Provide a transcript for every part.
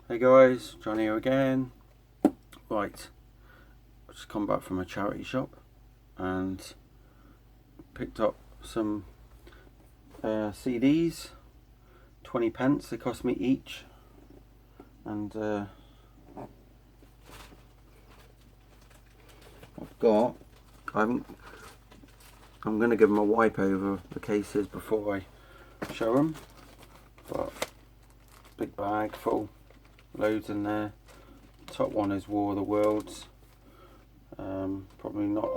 Hey guys, Johnny here again. Right, I've just come back from a charity shop and picked up some CDs, 20 pence they cost me each, and I'm going to give them a wipe over the cases before I show them, but big bag full. Loads in there. Top one is War of the Worlds. Probably not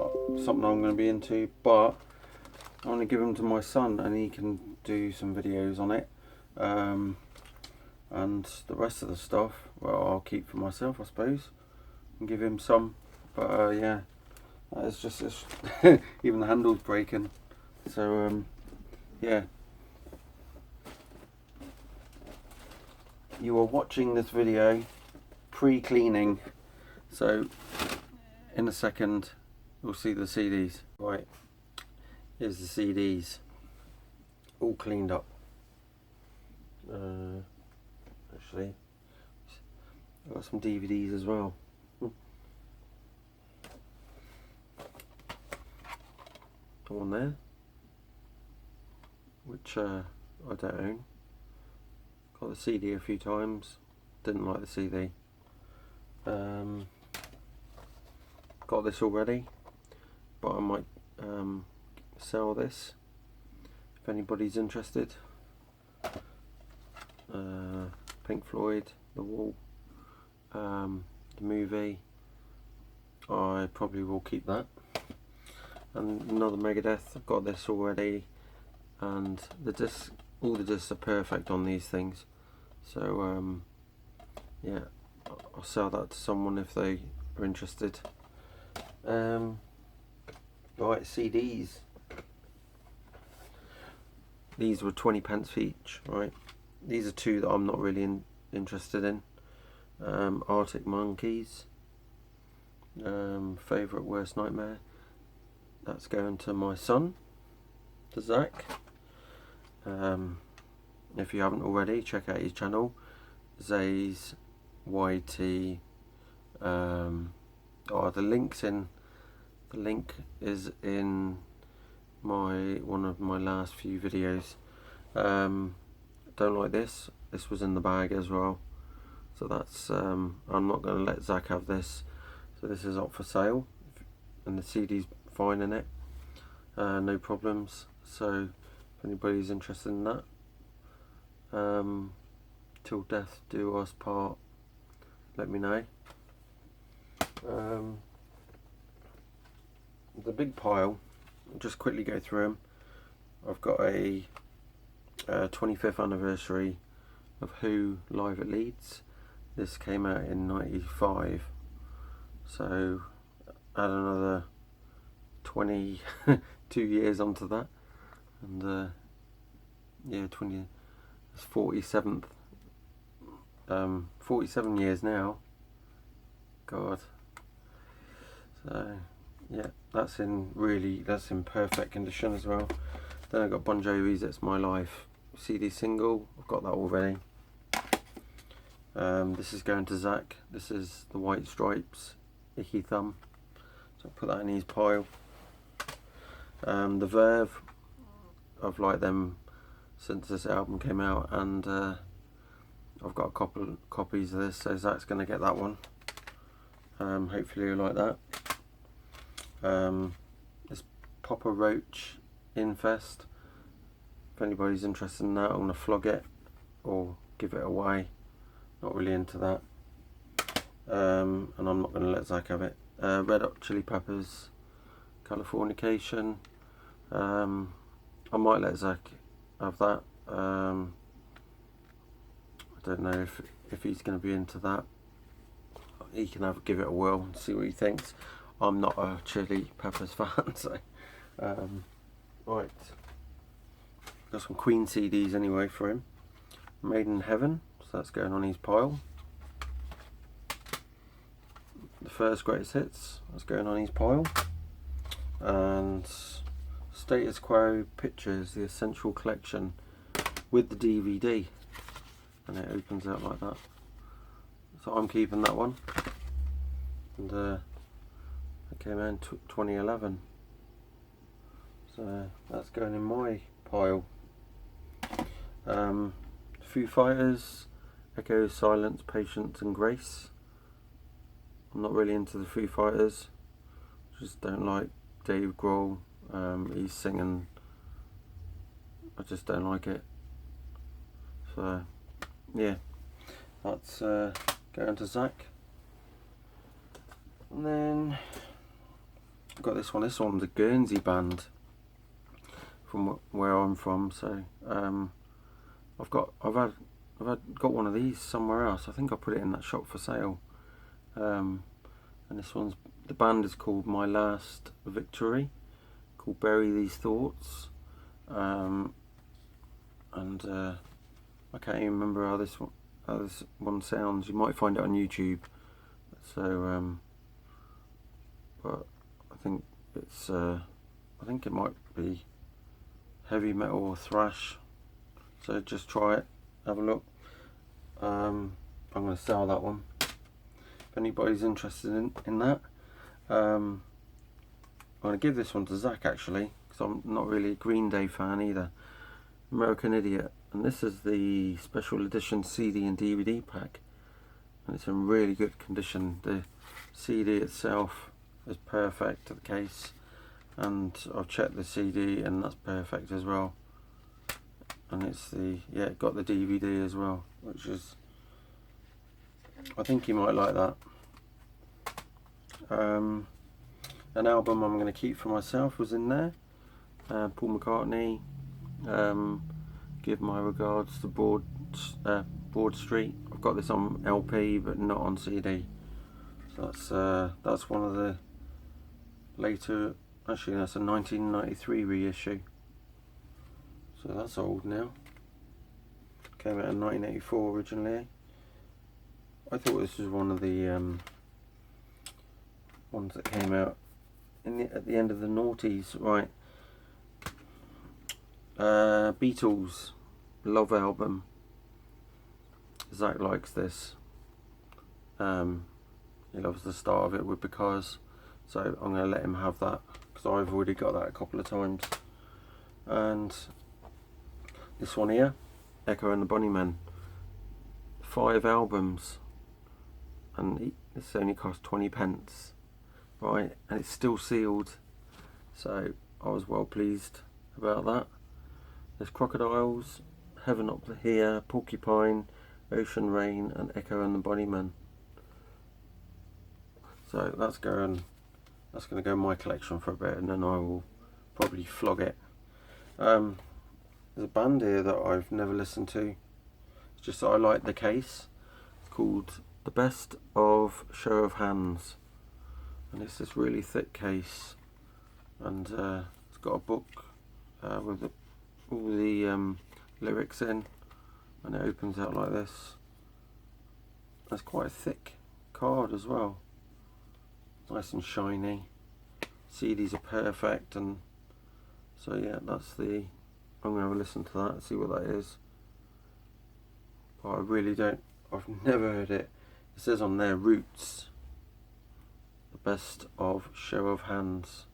something I'm going to be into, but I'm going to give them to my son and he can do some videos on it. And the rest of the stuff, well, I'll keep for myself, I suppose, and give him some. But yeah, it's just even the handle's breaking. So yeah. You are watching this video pre-cleaning, so in a second you'll see the CDs. Right, here's the CDs, all cleaned up. Actually, I've got some DVDs as well. One there, which I don't own. Got the CD a few times, didn't like the CD. Got this already, but I might sell this if anybody's interested. Pink Floyd, The Wall, the movie, I probably will keep that. And another Megadeth, I've got this already, and the disc. All the discs are perfect on these things, so yeah, I'll sell that to someone if they are interested. Right, CDs. These were 20 pence each. Right, these are two that I'm not really interested in. Arctic Monkeys, Favourite Worst Nightmare. That's going to my son, to Zach. If you haven't already, check out his channel, Zay's YT. The link is in one of my last few videos. Don't like this. This was in the bag as well, so that's I'm not going to let Zach have this. So this is up for sale, and the CD's fine in it, no problems. So if anybody's interested in that, till death do us part, let me know. The big pile, I'll just quickly go through them. I've got a 25th anniversary of Who live at Leeds. This came out in '95, so add another 22 years onto that, and yeah, 47 years now. God. So yeah, that's in perfect condition as well. Then I got Bon Jovi's It's My Life CD single. I've got that already. This is going to Zach. This is the White Stripes, Icky Thumb. So I'll put that in his pile. The Verve, I've liked them since this album came out, and I've got a couple copies of this, so Zach's going to get that one. Hopefully you'll like that. This Papa Roach Infest, if anybody's interested in that, I'm going to flog it or give it away. Not really into that, and I'm not going to let Zach have it. Red Hot Chili Peppers, Californication. I might let Zach have that. I don't know if he's going to be into that. He can give it a whirl and see what he thinks. I'm not a Chili Peppers fan, so right. Got some Queen CDs anyway for him. Made in Heaven, so that's going on his pile. The First Greatest Hits, that's going on his pile. And Status Quo Pictures, the Essential Collection with the DVD, and it opens out like that. so I'm keeping that one. And it came out in 2011, so that's going in my pile. Foo Fighters, Echo, Silence, Patience and Grace. I'm not really into the Foo Fighters, just don't like Dave Grohl. He's singing, I just don't like it. So yeah, that's going to Zach. And then I've got this one. This one's a Guernsey band from where I'm from. So I've got one of these somewhere else. I think I put it in that shop for sale. And this one's, the band is called My Last Victory, called Bury These Thoughts. And I can't even remember how this one sounds. You might find it on YouTube. So but I think it's I think it might be heavy metal or thrash. So just try it, have a look. I'm going to sell that one if anybody's interested in that. I'm going to give this one to Zach actually, because I'm not really a Green Day fan either. American Idiot, and this is the special edition CD and DVD pack, and it's in really good condition. The CD itself is perfect to the case, and I've checked the CD and that's perfect as well. And it's it got the DVD as well, which is, I think you might like that. An album I'm going to keep for myself was in there. Paul McCartney, Give My Regards to Broad Street. I've got this on LP but not on CD. So that's one of the later, actually that's a 1993 reissue. So that's old now. Came out in 1984 originally. I thought this was one of the ones that came out at the end of the noughties, right? Beatles Love album. Zach likes this. He loves the start of it with Because, so I'm going to let him have that because I've already got that a couple of times. And this one here, Echo and the Bunnymen, 5 albums, and this only cost 20p, right? And it's still sealed, so I was well pleased about that. There's Crocodiles, Heaven Up Here, Porcupine, Ocean Rain, and Echo and the Bunnymen. So that's going to go in my collection for a bit, and then I will probably flog it. There's a band here that I've never listened to. It's just that I like the case. It's called The Best of Show of Hands, and it's this really thick case, and it's got a book with all the lyrics in, and it opens out like this. It's quite a thick card as well, nice and shiny. CDs are perfect, and so yeah, that's the, I'm going to have a listen to that, see what that is. But I really don't, I've never heard it. It says on there, Roots, The Best of Show of Hands.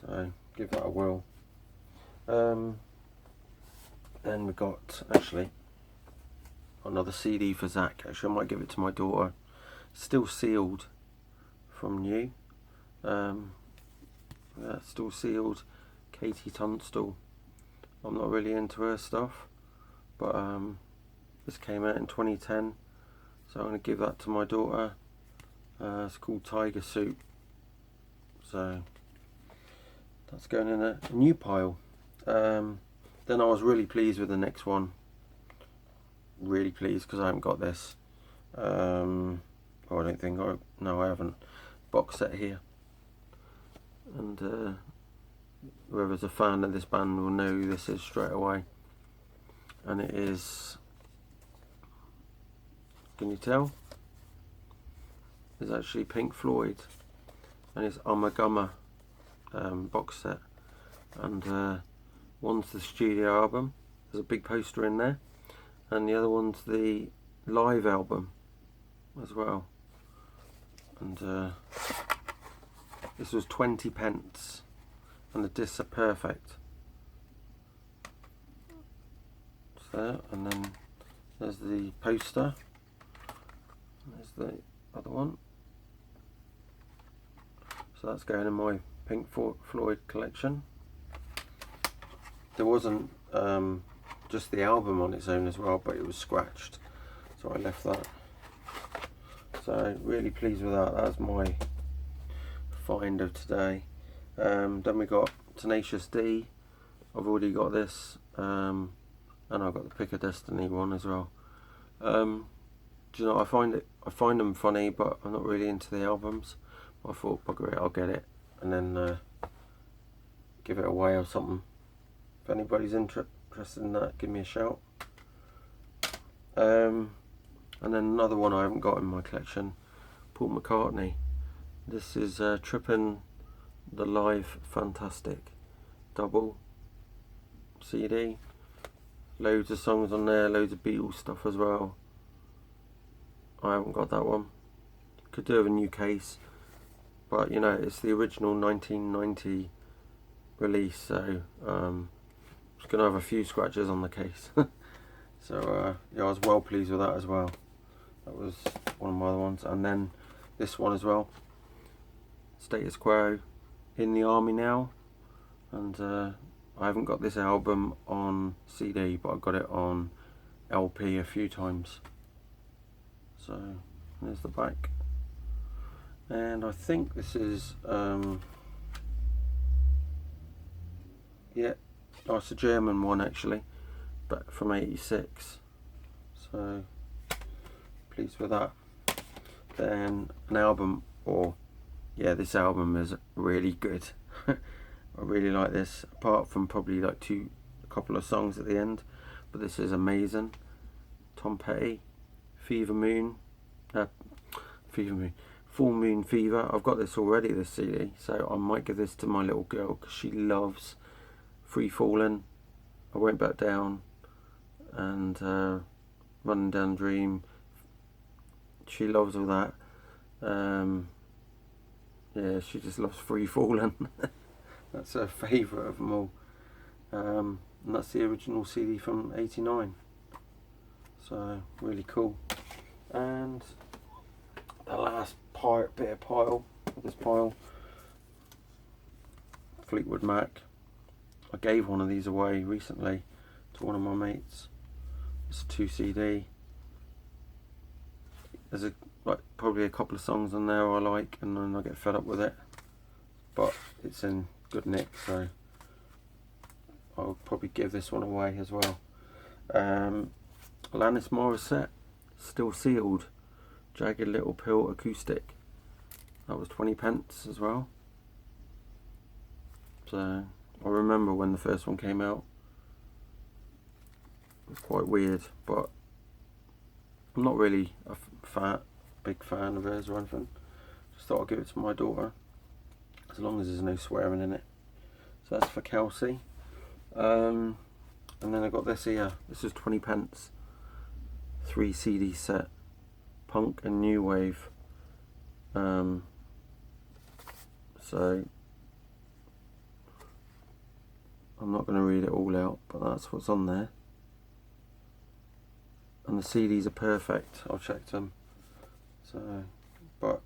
So give that a whirl. Then we got actually another CD for Zach. Actually, I might give it to my daughter. Still sealed from new. Yeah, still sealed. Katie Tunstall. I'm not really into her stuff, but this came out in 2010, so I'm going to give that to my daughter. It's called Tiger Suit, so that's going in a new pile. Then I was really pleased with the next one, really pleased, because I haven't got this. Oh, I don't think no, I haven't. Box set here, and whoever's a fan of this band will know who this is straight away. And it is, can you tell? It's actually Pink Floyd, and it's Ummagumma box set, and one's the studio album, there's a big poster in there, and the other one's the live album, as well, and this was 20p, and the discs are perfect. So, and then there's the poster, there's the other one, so that's going in my Pink Floyd collection. There wasn't just the album on its own as well, but it was scratched, so I left that. So really pleased with that. That's my find of today. Then we got Tenacious D. I've already got this, and I've got the Pick of Destiny one as well. Do you know, I find them funny, but I'm not really into the albums. I thought, bugger it, I'll get it and then give it away or something. If anybody's interested in that, give me a shout. And then another one I haven't got in my collection, Paul McCartney. This is Trippin' the Live Fantastic double CD. Loads of songs on there, loads of Beatles stuff as well. I haven't got that one. Could do with a new case, but you know, it's the original 1990 release, so it's gonna have a few scratches on the case. So yeah, I was well pleased with that as well. That was one of my other ones. And then this one as well, Status Quo, In the Army Now. And I haven't got this album on CD, but I got it on LP a few times. So there's the back. And I think this is yeah, oh, it's a German one actually, but from '86. So pleased with that. Then an album, or yeah, this album is really good. I really like this, apart from probably like a couple of songs at the end, but this is amazing. Tom Petty, Full Moon Fever. I've got this already, this CD, so I might give this to my little girl because she loves Free Fallin', I Won't Back Down, and Running Down Dream. She loves all that. Yeah, she just loves Free Fallin'. That's her favourite of them all. And that's the original CD from '89. So really cool. And the last bit of pile of this pile, Fleetwood Mac. I gave one of these away recently to one of my mates. It's a 2 CD. There's probably a couple of songs on there I like, and then I get fed up with it, but it's in good nick, so I'll probably give this one away as well. Alanis Morissette, Still Sealed, Jagged Little Pill acoustic. That was 20p as well. So I remember when the first one came out. It was quite weird, but I'm not really a big fan of hers or anything. Just thought I'd give it to my daughter, as long as there's no swearing in it. So that's for Kelsey. And then I got this here. This is 20p, 3 CD set, punk and new wave. So I'm not going to read it all out, but that's what's on there. And the CDs are perfect. I've checked them. So, but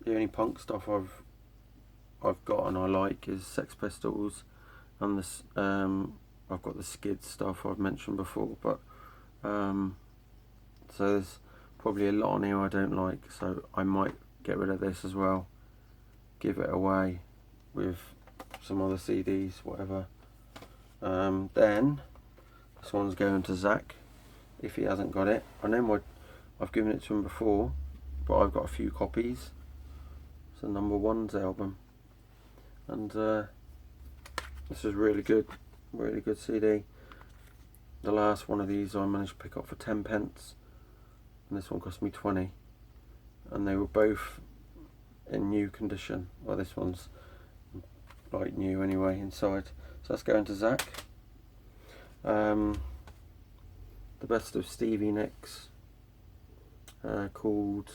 the only punk stuff I've got and I like is Sex Pistols, and this I've got the Skid stuff I've mentioned before, but so there's probably a lot on here I don't like, so I might get rid of this as well, give it away with some other CDs, whatever. Then this one's going to Zach if he hasn't got it. I know I've given it to him before, but I've got a few copies. It's a Number Ones album, and this is really good CD. The last one of these I managed to pick up for 10p, and this one cost me 20, and they were both in new condition. Well, this one's like new anyway inside. So that's going to Zach. The Best of Stevie Nicks, called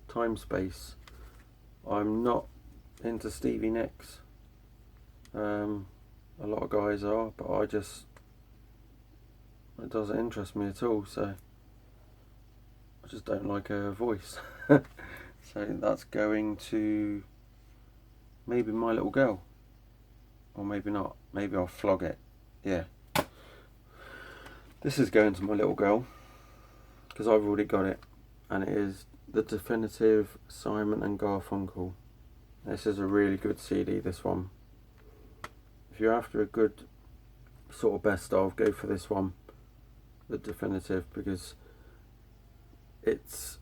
Time Space. I'm not into Stevie Nicks. A lot of guys are, but it doesn't interest me at all, so I just don't like her voice. So that's going to maybe My Little Girl, or maybe not. Maybe I'll flog it. Yeah, this is going to My Little Girl because I've already got it, and it is the definitive Simon and Garfunkel. This is a really good CD, this one. If you're after a good sort of best of, go for this one, the definitive, because it's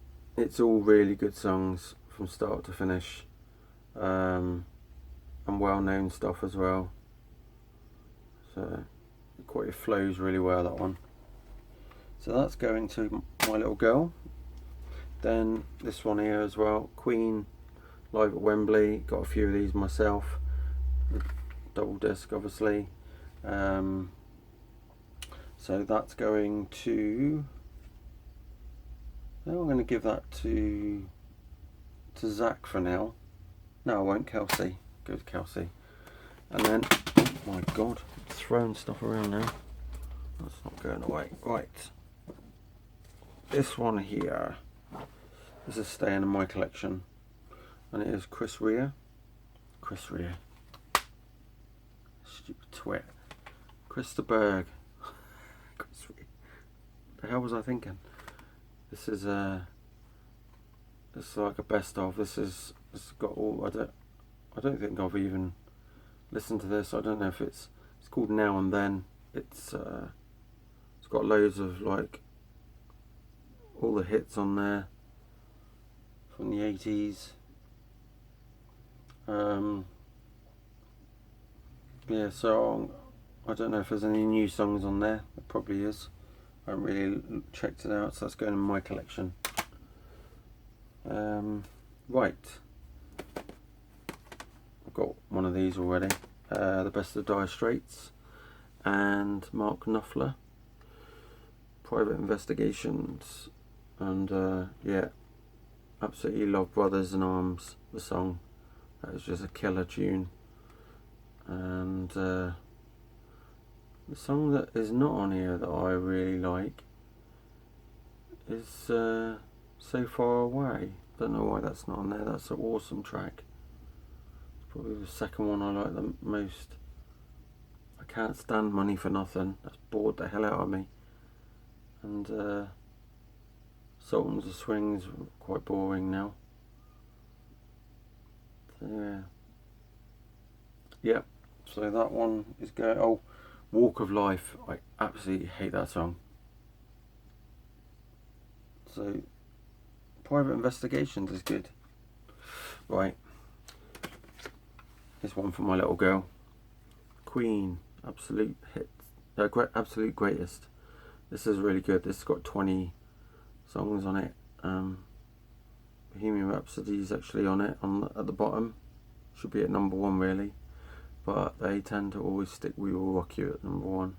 all really good songs from start to finish, and well-known stuff as well. So it flows really well, that one. So that's going to My Little Girl. Then this one here as well, Queen live at Wembley. Got a few of these myself. The double disc, obviously. So that's going to. I'm going to give that to Zach for now. No, I won't. Kelsey. Go to Kelsey. And then, oh my God, I'm throwing stuff around now. That's not going away. Right. This one here. This is staying in my collection. And it is Chris Rea. Stupid twit. Krista Berg. Chris Rea. The hell was I thinking? This is like a best of. This got all. I don't think I've even listened to this. I don't know if it's called Now and Then. It's got loads of like all the hits on there from the 80s. Yeah, so I don't know if there's any new songs on there. There probably is. I haven't really checked it out, so that's going in my collection. Right, I've got one of these already. The Best of Dire Straits and Mark Knopfler, Private Investigations, and yeah, absolutely love Brothers in Arms, the song. That is just a killer tune. And the song that is not on here that I really like is So Far Away. Don't know why that's not on there. That's an awesome track. It's probably the second one I like the most. I Can't Stand Money for Nothing. That's bored the hell out of me. And Sultans of Swing's quite boring now. So yeah. Yep. So that one is going. Oh, Walk of Life. I absolutely hate that song. So Private Investigations is good. Right. Here's one for My Little Girl. Queen. Absolute hit. Absolute Greatest. This is really good. This has got 20 songs on it. Bohemian Rhapsody is actually on it at the bottom. Should be at number 1 really, but they tend to always stick We Will Rock You at number 1.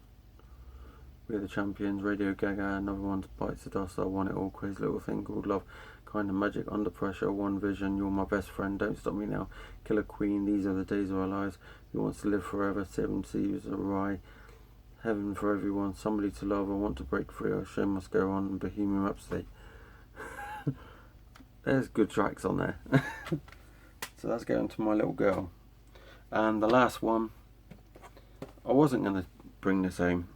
We're the Champions, Radio Gaga, another one, Bites the Dust, I Want It All, Crazy Little Thing Called Love, Kind of Magic, Under Pressure, One Vision, You're My Best Friend, Don't Stop Me Now, Killer Queen, These Are the Days of Our Lives, Who Wants to Live Forever, Seven Seas of Rye, Heaven for Everyone, Somebody to Love, I Want to Break Free, Our Show Must Go On, and Bohemian Rhapsody. There's good tracks on there. So that's going to My Little Girl. And the last one, I wasn't going to bring this home.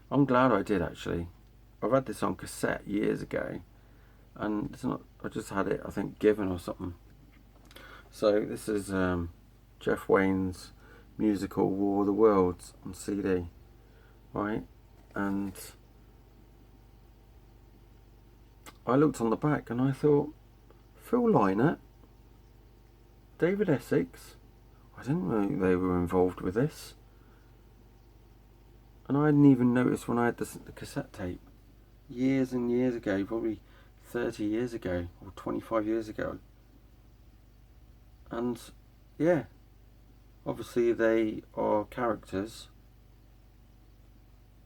I'm glad I did actually. I've had this on cassette years ago, and it's not. I just had it, I think, given or something. So this is Jeff Wayne's musical War of the Worlds on CD, right? And I looked on the back and I thought, Phil Lynott, David Essex. I didn't know they were involved with this. And I hadn't even noticed when I had the cassette tape years and years ago, probably 30 years ago or 25 years ago. And yeah, obviously they are characters,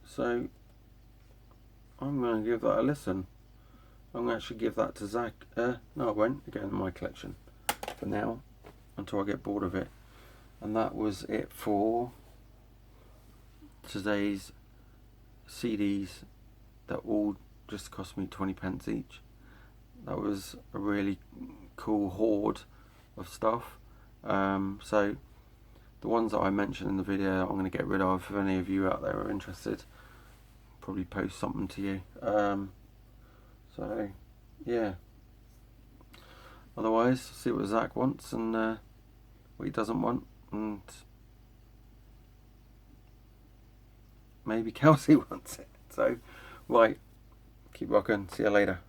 so I'm going to give that a listen. I'm going to actually give that to Zach. No, I won't. Again, in my collection for now, until I get bored of it. And that was it for today's CDs that all just cost me 20p each. That was a really cool hoard of stuff. So the ones that I mentioned in the video, I'm going to get rid of. If any of you out there are interested, probably post something to you. So yeah. Otherwise, see what Zach wants and what he doesn't want, and maybe Kelsey wants it. So, right, keep rocking. See you later.